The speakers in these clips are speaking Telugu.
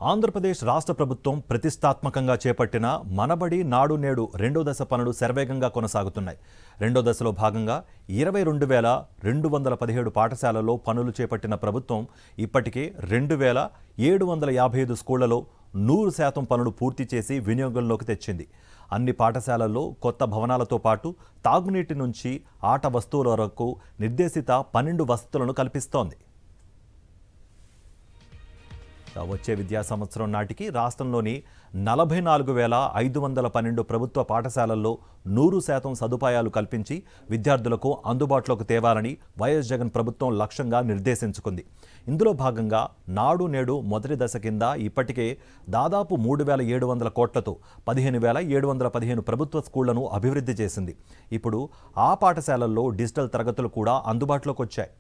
ఆంధ్రప్రదేశ్ రాష్ట్ర ప్రభుత్వం ప్రతిష్టాత్మకంగా చేపట్టిన మనబడి నాడు నేడు రెండో దశ పనులు శరవేగంగా కొనసాగుతున్నాయి. రెండో దశలో భాగంగా 22,217 పాఠశాలల్లో పనులు చేపట్టిన ప్రభుత్వం ఇప్పటికే 2,755 స్కూళ్లలో 100% పనులు పూర్తి చేసి వినియోగంలోకి తెచ్చింది. అన్ని పాఠశాలల్లో కొత్త భవనాలతో పాటు తాగునీటి నుంచి ఆట వస్తువుల వరకు నిర్దేశిత 12 వసతులను కల్పిస్తోంది. వచ్చే విద్యా సంవత్సరం నాటికి రాష్ట్రంలోని 44,512 ప్రభుత్వ పాఠశాలల్లో 100% సదుపాయాలు కల్పించి విద్యార్థులకు అందుబాటులోకి తేవాలని వైఎస్ జగన్ ప్రభుత్వం లక్ష్యంగా నిర్దేశించుకుంది. ఇందులో భాగంగా నాడు నేడు మొదటి దశ కింద ఇప్పటికే దాదాపు 3,700 కోట్లతో 15,715 ప్రభుత్వ స్కూళ్లను అభివృద్ధి చేసింది. ఇప్పుడు ఆ పాఠశాలల్లో డిజిటల్ తరగతులు కూడా అందుబాటులోకి వచ్చాయి.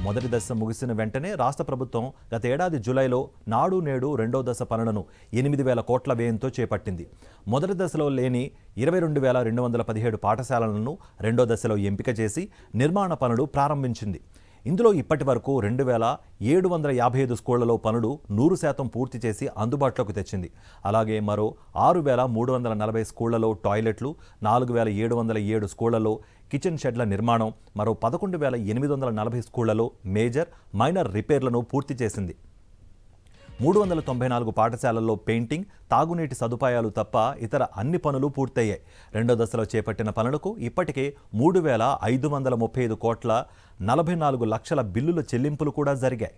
మొదటి దశ ముగిసిన వెంటనే రాష్ట్ర ప్రభుత్వం గత ఏడాది జూలైలో నాడు నేడు రెండో దశ పనులను 8,000 కోట్ల వ్యయంతో చేపట్టింది. మొదటి దశలో లేని 22,217 పాఠశాలలను రెండో దశలో ఎంపిక చేసి నిర్మాణ పనులు ప్రారంభించింది. ఇందులో ఇప్పటి వరకు 2,755 స్కూళ్లలో పనులు 100% పూర్తి చేసి అందుబాటులోకి తెచ్చింది. అలాగే మరో 6,340 స్కూళ్లలో టాయిలెట్లు, 4,707 స్కూళ్లలో కిచెన్ షెడ్ల నిర్మాణం, మరో 11,840 స్కూళ్లలో మేజర్, మైనర్ రిపేర్లను పూర్తి చేసింది. 394 పాఠశాలల్లో పెయింటింగ్, తాగునీటి సదుపాయాలు తప్ప ఇతర అన్ని పనులు పూర్తయ్యాయి. రెండో దశలో చేపట్టిన పనులకు ఇప్పటికే 3,535 కోట్ల 44 లక్షల బిల్లుల చెల్లింపులు కూడా జరిగాయి.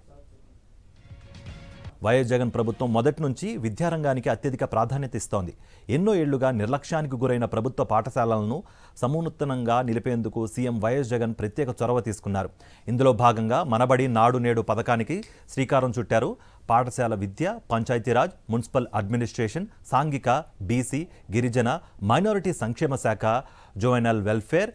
వైఎస్ జగన్ ప్రభుత్వం మొదటి నుంచి విద్యారంగానికి అత్యధిక ప్రాధాన్యత ఇస్తోంది. ఎన్నో ఏళ్లుగా నిర్లక్ష్యానికి గురైన ప్రభుత్వ పాఠశాలలను సమున్నతంగా నిలిపేందుకు సీఎం వైఎస్ జగన్ ప్రత్యేక చొరవ తీసుకున్నారు. ఇందులో భాగంగా మనబడి నాడు నేడు పథకానికి శ్రీకారం చుట్టారు. పాఠశాల విద్య, పంచాయతీరాజ్, మున్సిపల్ అడ్మినిస్ట్రేషన్, సాంఘిక, బీసీ, గిరిజన, మైనారిటీ సంక్షేమ శాఖ, జువెనైల్ వెల్ఫేర్,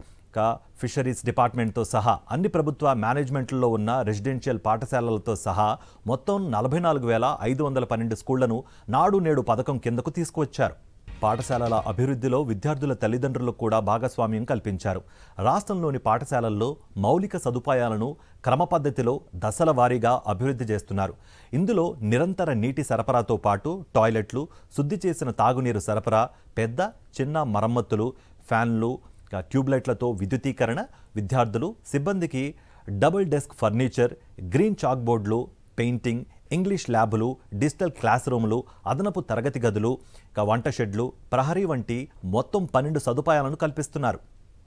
ఫిషరీస్ డిపార్ట్మెంట్తో సహా అన్ని ప్రభుత్వ మేనేజ్మెంట్లో ఉన్న రెసిడెన్షియల్ పాఠశాలలతో సహా మొత్తం 44,512 స్కూళ్లను నాడు నేడు పథకం కిందకు తీసుకువచ్చారు. పాఠశాలల అభివృద్ధిలో విద్యార్థుల తల్లిదండ్రులకు కూడా భాగస్వామ్యం కల్పించారు. రాష్ట్రంలోని పాఠశాలల్లో మౌలిక సదుపాయాలను క్రమపద్ధతిలో దశల వారీగా అభివృద్ధి చేస్తున్నారు. ఇందులో నిరంతర నీటి సరఫరాతో పాటు టాయిలెట్లు, శుద్ధి చేసిన తాగునీరు సరఫరా, పెద్ద చిన్న మరమ్మతులు, ఫ్యాన్లు, ట్యూబ్లైట్లతో విద్యుతీకరణ, విద్యార్థులు, సిబ్బందికి double desk furniture, green chalk బోర్డులు, పెయింటింగ్, ఇంగ్లీష్ ల్యాబులు, డిజిటల్ క్లాస్ రూములు, అదనపు తరగతి గదులు, వంట షెడ్లు, ప్రహరీ వంటి మొత్తం 12 సదుపాయాలను కల్పిస్తున్నారు.